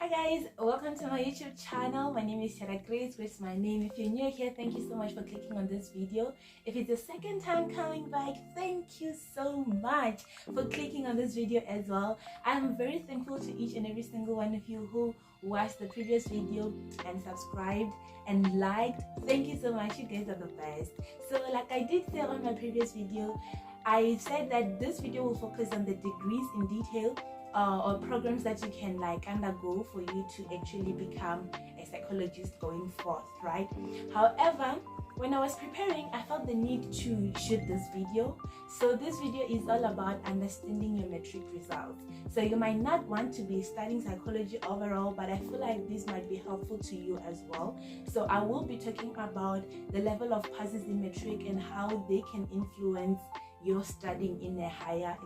Hi guys, welcome to my YouTube channel. My name is Sarah Grace. Grace is my name. If you're new here, thank you so much for clicking on this video. If it's the second time coming back, thank you so much for clicking on this video as well. I'm very thankful to each and every single one of you who watched the previous video and subscribed and liked. Thank you so much. You guys are the best. So like I did say on my previous video, I said that this video will focus on the degrees in detail or programs that you can like undergo for you to actually become a psychologist going forth, right? However, when I was preparing, I felt the need to shoot this video. So this video is all about understanding your matric results. So you might not want to be studying psychology overall, but I feel like this might be helpful to you as well. So I will be talking about the level of passes in matric and how they can influence you're studying in a higher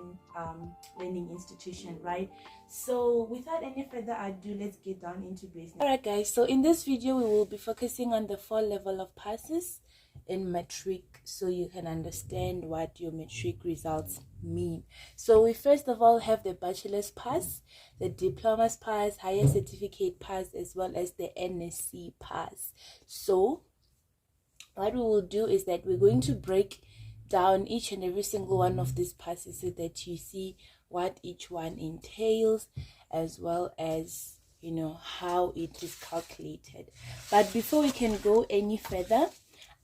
learning institution, right? So without any further ado, let's get down into business. Alright guys, so in this video we will be focusing on the 4 level of passes in matric, so you can understand what your matric results mean. So we first of all have the Bachelors Pass, the Diploma Pass, Higher Certificate Pass, as well as the NSC Pass. So what we will do is that we're going to break down each and every single one of these passes so that you see what each one entails, as well as how it is calculated. But before we can go any further,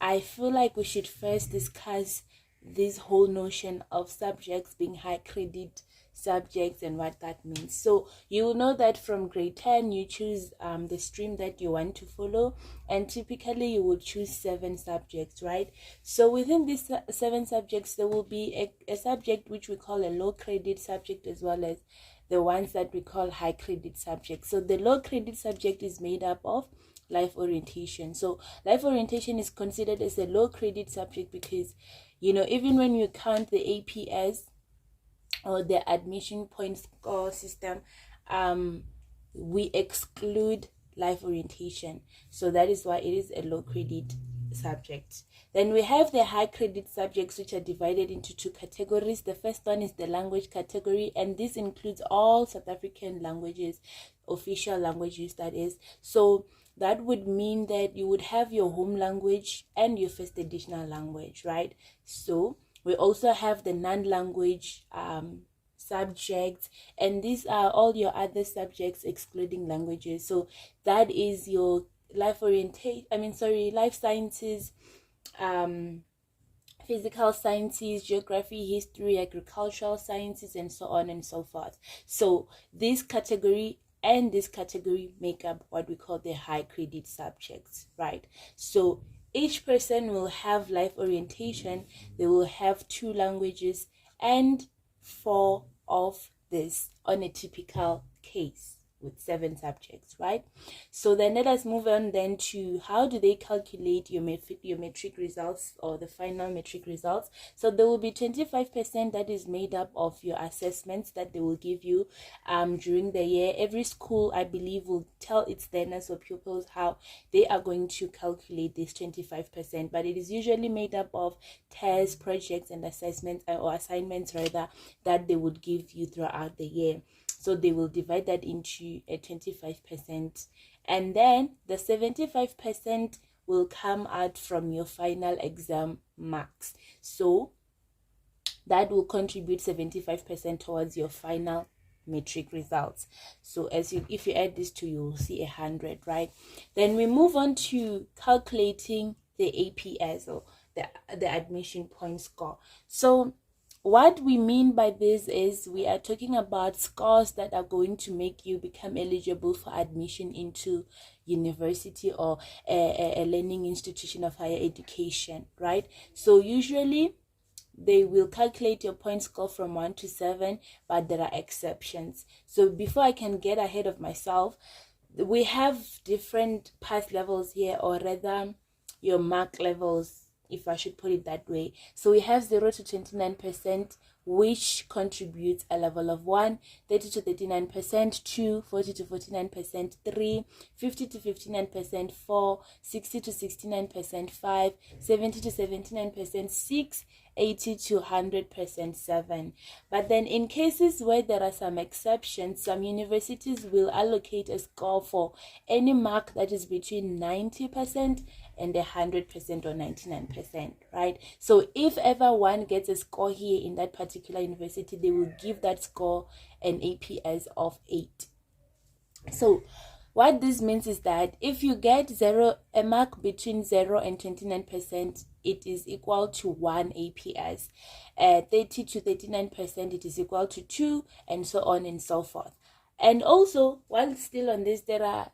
I feel like we should first discuss this whole notion of subjects being high credit subjects and what that means. So you will know that from grade 10 you choose the stream that you want to follow, and typically you will choose 7 subjects, right? So within these 7 subjects there will be a subject which we call a low credit subject, as well as the ones that we call high credit subjects. So the low credit subject is made up of life orientation. So life orientation is considered as a low credit subject because even when you count the APS or the admission point score system, we exclude life orientation. So that is why it is a low credit subject. Then we have the high credit subjects, which are divided into 2 categories. The first one is the language category, and this includes all South African languages, official languages that is. So that would mean that you would have your home language and your first additional language, right? So we also have the non-language subjects, and these are all your other subjects excluding languages. So that is your life sciences, physical sciences, geography, history, agricultural sciences, and so on and so forth. So this category and this category make up what we call the high credit subjects, right? So each person will have life orientation, they will have 2 languages and 4 of this on a typical case with 7 subjects, right? So then let us move on then to how do they calculate your matric results, or the final matric results. So there will be 25% that is made up of your assessments that they will give you during the year. Every school, I believe, will tell its learners or pupils how they are going to calculate this 25%, but it is usually made up of tests, projects, and assessments, or assignments rather, that they would give you throughout the year. So they will divide that into a 25%, and then the 75% will come out from your final exam marks. So that will contribute 75% towards your final matric results. So if you add this to, you will see 100, right? Then we move on to calculating the APS, or the admission point score. So what we mean by this is we are talking about scores that are going to make you become eligible for admission into university or a learning institution of higher education, right? So usually they will calculate your point score from 1 to 7, but there are exceptions. So before I can get ahead of myself, we have different pass levels here, or rather your mark levels, if I should put it that way. So we have 0 to 29%, which contributes a level of 1, 30 to 39%, 2, 40 to 49%, 3, 50 to 59%, 4, 60 to 69%, 5, 70 to 79%, 6, 80 to 100% 7. But then in cases where there are some exceptions, some universities will allocate a score for any mark that is between 90% and 100% or 99%, right? So if ever one gets a score here in that particular university, they will give that score an APS of 8. So what this means is that if you get a mark between 0 and 29%, it is equal to 1 APS. 30 to 39%, it is equal to 2, and so on and so forth. And also, while still on this, there are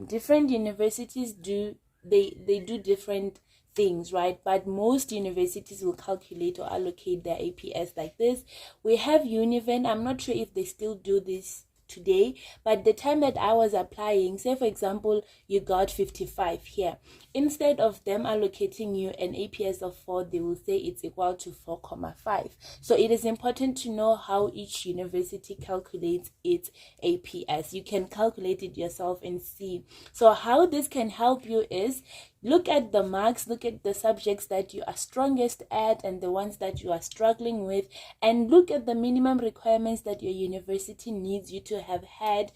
different universities do different things, right? But most universities will calculate or allocate their APS like this. We have Univen. I'm not sure if they still do this today, but the time that I was applying, say for example you got 55 here, instead of them allocating you an APS of 4, they will say it's equal to 4.5. So it is important to know how each university calculates its APS. You can calculate it yourself and see. So how this can help you is look at the marks, look at the subjects that you are strongest at and the ones that you are struggling with, and look at the minimum requirements that your university needs you to have had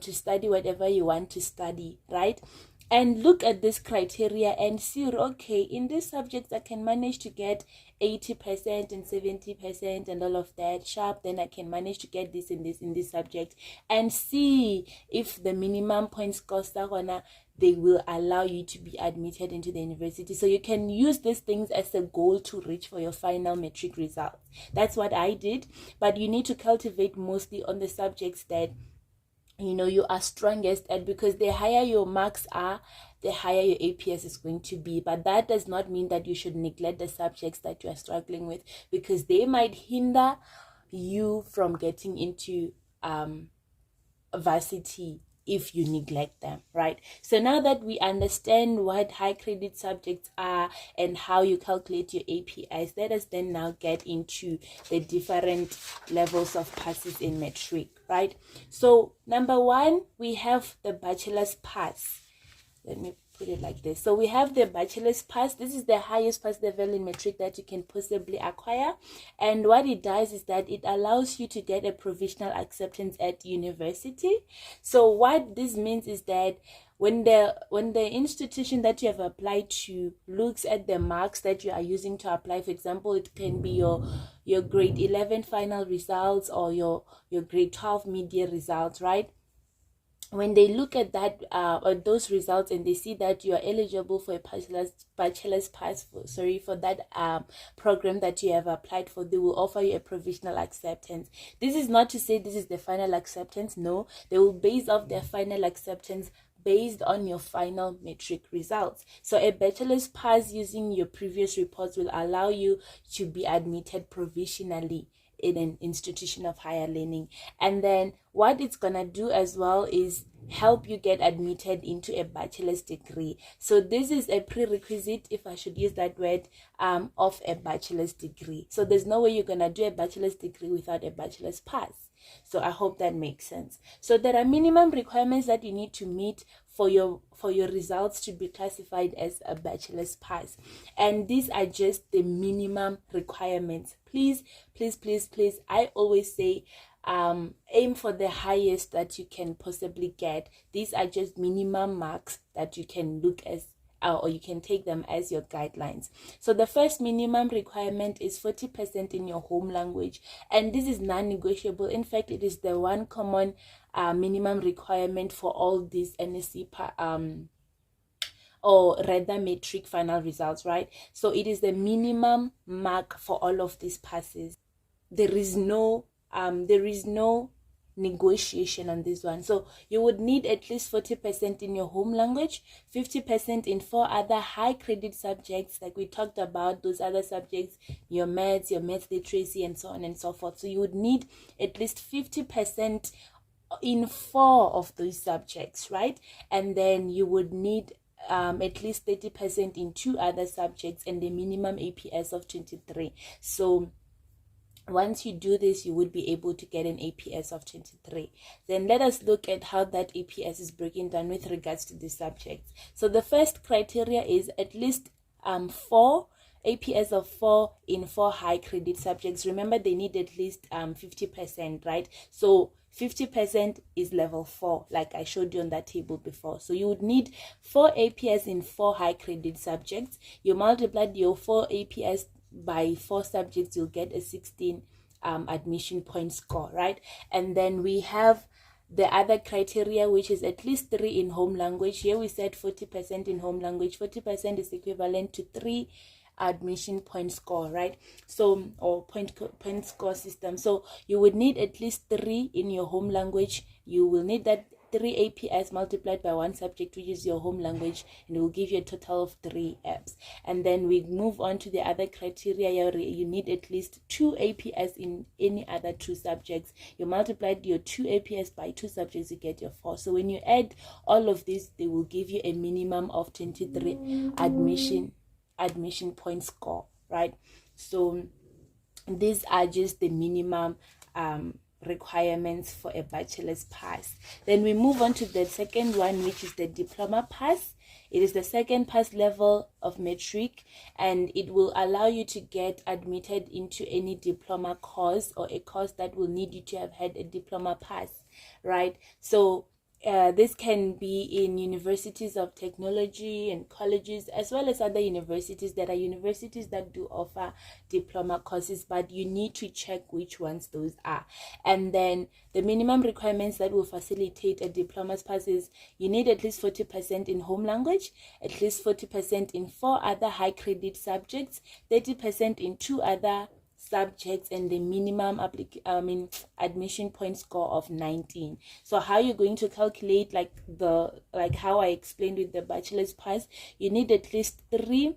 to study whatever you want to study, right? And look at this criteria and see, okay, in these subjects I can manage to get 80% and 70% and all of that sharp, then I can manage to get this and this in this subject, and see if the minimum point scores they will allow you to be admitted into the university. So you can use these things as a goal to reach for your final matric results. That's what I did, but you need to cultivate mostly on the subjects that you are strongest at, because the higher your marks are, the higher your APS is going to be. But that does not mean that you should neglect the subjects that you are struggling with, because they might hinder you from getting into varsity if you neglect them, right? So now that we understand what high credit subjects are and how you calculate your APS, let us then now get into the different levels of passes in matric, right? So number 1, we have the Bachelors Pass. Let me put it like this. So we have the Bachelors Pass. This is the highest pass level in matric that you can possibly acquire, and what it does is that it allows you to get a provisional acceptance at university. So what this means is that when the institution that you have applied to looks at the marks that you are using to apply, for example, it can be your grade 11 final results or your grade 12 mid-year results, right? When they look at that or those results and they see that you are eligible for a bachelor's pass for that program that you have applied for, they will offer you a provisional acceptance. This is not to say this is the final acceptance. No, they will base off their final acceptance based on your final matric results. So a bachelor's pass using your previous reports will allow you to be admitted provisionally in an institution of higher learning. And then what it's gonna do as well is help you get admitted into a bachelor's degree. So this is a prerequisite, if I should use that word, of a bachelor's degree. So there's no way you're gonna do a bachelor's degree without a bachelor's pass. So I hope that makes sense. So there are minimum requirements that you need to meet for your results to be classified as a bachelor's pass, and these are just the minimum requirements. Please, I always say aim for the highest that you can possibly get. These are just minimum marks that you can look as or you can take them as your guidelines. So the first minimum requirement is 40% in your home language, and this is non-negotiable. In fact, it is the one common minimum requirement for all these NSC or rather matric final results, right? So it is the minimum mark for all of these passes. There is no negotiation on this one. So you would need at least 40% in your home language, 50% in 4 other high credit subjects like we talked about, those other subjects, your maths literacy, and so on and so forth. So you would need at least 50% in 4 of those subjects, right? And then you would need at least 30% in 2 other subjects and the minimum APS of 23. So once you do this, you would be able to get an APS of 23. Then let us look at how that APS is broken down with regards to the subjects. So the first criteria is at least 4 APS of 4 in 4 high credit subjects. Remember, they need at least 50%, right? So 50% is level 4, like I showed you on that table before. So you would need 4 APS in 4 high credit subjects. You multiplied your 4 APS by 4 subjects, you'll get a 16 admission point score, right? And then we have the other criteria, which is at least 3 in home language. Here we said 40% in home language. 40% is equivalent to 3 admission point score, right? So, or point score system. So you would need at least 3 in your home language. You will need that 3 APS multiplied by 1 subject, which is your home language, and it will give you a total of 3 apps. And then we move on to the other criteria. You need at least 2 APS in any other 2 subjects. You multiplied your 2 APS by 2 subjects, you get your 4. So when you add all of this, they will give you a minimum of 23 admission point score, right? So these are just the minimum requirements for a bachelor's pass. Then we move on to the second one, which is the diploma pass. It is the second pass level of Matric, and it will allow you to get admitted into any diploma course or a course that will need you to have had a diploma pass, right? So this can be in universities of technology and colleges, as well as other universities. There are universities that do offer diploma courses, but you need to check which ones those are. And then the minimum requirements that will facilitate a diploma's pass is you need at least 40% in home language, at least 40% in 4 other high credit subjects, 30% in 2 other subjects, and the minimum admission point score of 19. So how you're going to calculate, like how I explained with the bachelor's pass, you need at least 3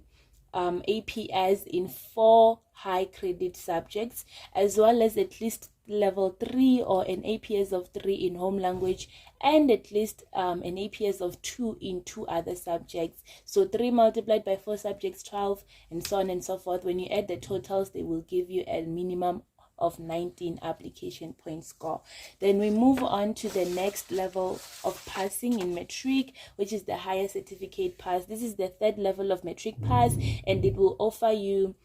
APS in 4 high credit subjects, as well as at least level 3 or an APS of 3 in home language, and at least an APS of 2 in 2 other subjects. So 3 multiplied by 4 subjects, 12, and so on and so forth. When you add the totals, they will give you a minimum of 19 application point score. Then we move on to the next level of passing in Matric, which is the higher certificate pass. This is the 3rd level of Matric pass, and it will offer you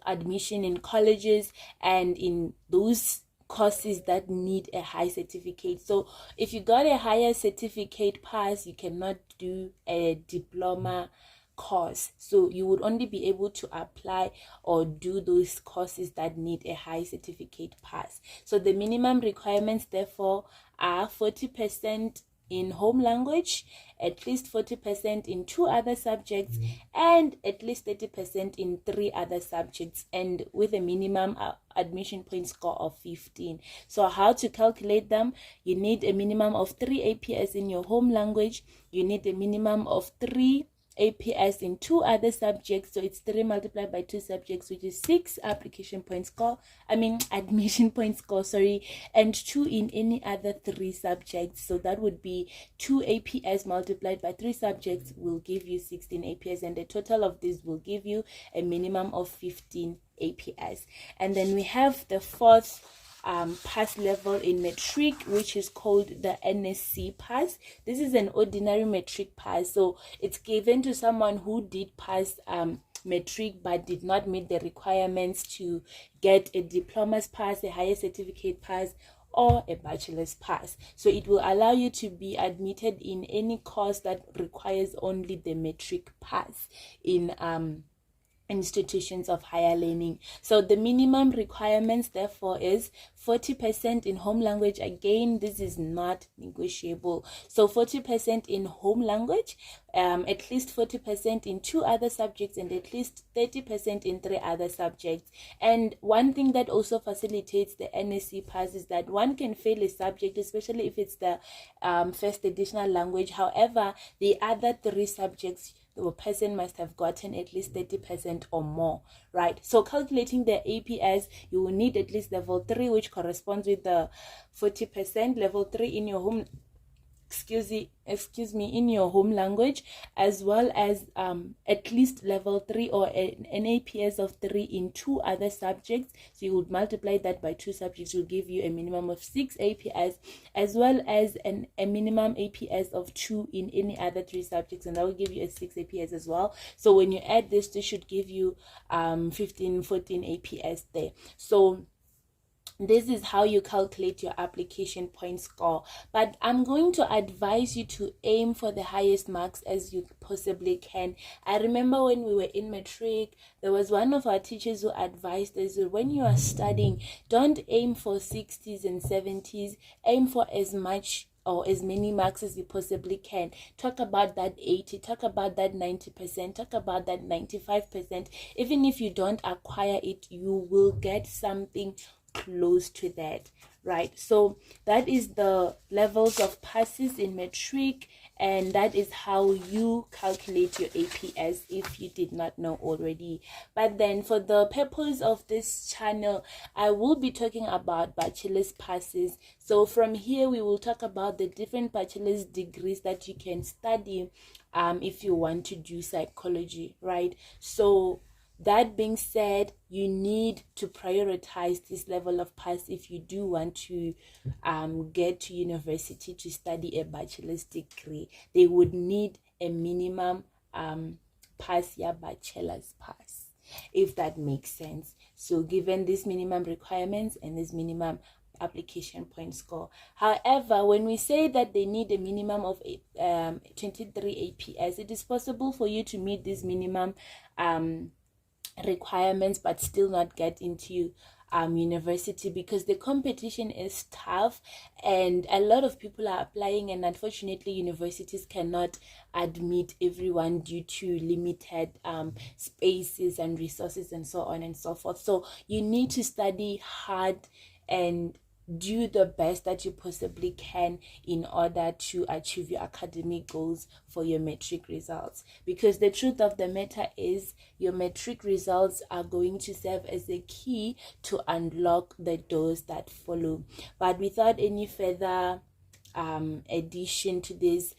admission in colleges and in those courses that need a high certificate. So if you got a higher certificate pass, you cannot do a diploma course. So you would only be able to apply or do those courses that need a high certificate pass. So the minimum requirements therefore are 40% in home language, at least 40% in 2 other subjects, and at least 30% in 3 other subjects, and with a minimum admission point score of 15. So how to calculate them? You need a minimum of 3 APS in your home language. You need a minimum of 3 APS in 2 other subjects, so it's 3 multiplied by 2 subjects, which is 6 admission point score, sorry, and 2 in any other 3 subjects. So that would be 2 APS multiplied by 3 subjects will give you 16 APS, and the total of this will give you a minimum of 15 APS. And then we have the 4th pass level in Matric, which is called the NSC Pass. This is an ordinary Matric pass, so it's given to someone who did pass Matric but did not meet the requirements to get a diploma's pass, a higher certificate pass, or a bachelor's pass. So it will allow you to be admitted in any course that requires only the Matric pass in institutions of higher learning. So the minimum requirements therefore is 40% in home language. Again, this is not negotiable. So 40% in home language, at least 40% in 2 other subjects, and at least 30% in 3 other subjects. And one thing that also facilitates the NSC pass is that one can fail a subject, especially if it's the first additional language. However, the other 3 subjects, the person must have gotten at least 30% or more, right? So calculating the APS, you will need at least level 3, which corresponds with the 40%, level 3 in your home excuse me, in your home language, as well as at least level 3 or an APS of 3 in 2 other subjects. So you would multiply that by 2 subjects, will give you a minimum of 6 APS, as well as a minimum APS of 2 in any other 3 subjects, and that will give you a 6 APS as well. So when you add this should give you 15, 14 APS there. So this is how you calculate your application point score. But I'm going to advise you to aim for the highest marks as you possibly can. I remember when we were in Matric, there was one of our teachers who advised us that when you are studying, don't aim for 60s and 70s, aim for as much or as many marks as you possibly can. Talk about that 80, talk about that 90%, talk about that 95%. Even if you don't acquire it, you will get something close to that, right? So that is the levels of passes in Matric, and that is how you calculate your APS if you did not know already. But then for the purpose of this channel, I will be talking about Bachelors Passes. So from here we will talk about the different bachelor's degrees that you can study if you want to do psychology, right? So that being said, you need to prioritize this level of pass if you do want to get to university to study a bachelor's degree. They would need a minimum pass ya bachelor's pass, if that makes sense. So given these minimum requirements and this minimum application point score. However, when we say that they need a minimum of 23 APS, it is possible for you to meet this minimum requirements but still not get into university, because the competition is tough and a lot of people are applying, and unfortunately universities cannot admit everyone due to limited spaces and resources and so on and so forth. So you need to study hard and do the best that you possibly can in order to achieve your academic goals for your Matric results, because the truth of the matter is your Matric results are going to serve as a key to unlock the doors that follow. But without any further addition to this,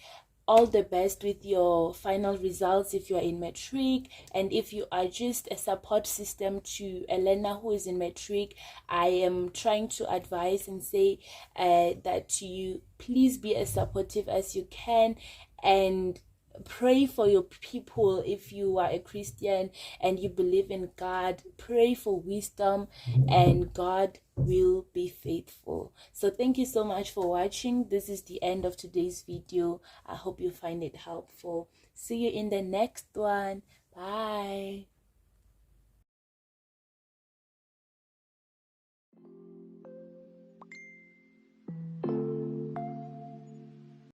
all the best with your final results if you are in Matric, and if you are just a support system to a learner who is in Matric, I am trying to advise and say that you please be as supportive as you can, and pray for your people. If you are a Christian and you believe in God, pray for wisdom and God will be faithful. So thank you so much for watching. This is the end of today's video. I hope you find it helpful. See you in the next one. Bye.